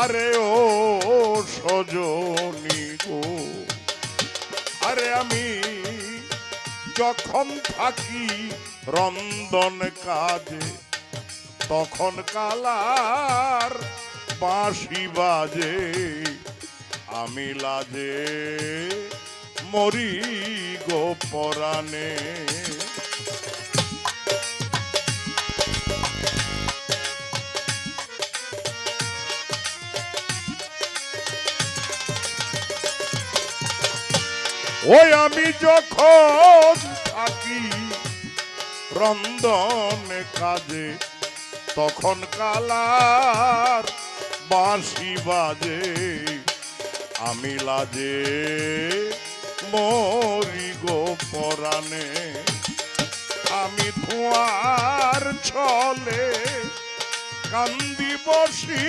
আরে ও সজনী গো, আরে আমি যখন থাকি রন্ধন কাজে তখন কালার বাঁশি বাজে, আমি লাজে মরি গো পরাণে। ওই আমি যখন থাকি রন্ধন কাজে তখন কালার বাঁশি বাজে, আমি লাজে মরি গো পরাণে। আমি ধোঁয়ার ছলে কান্দি বসি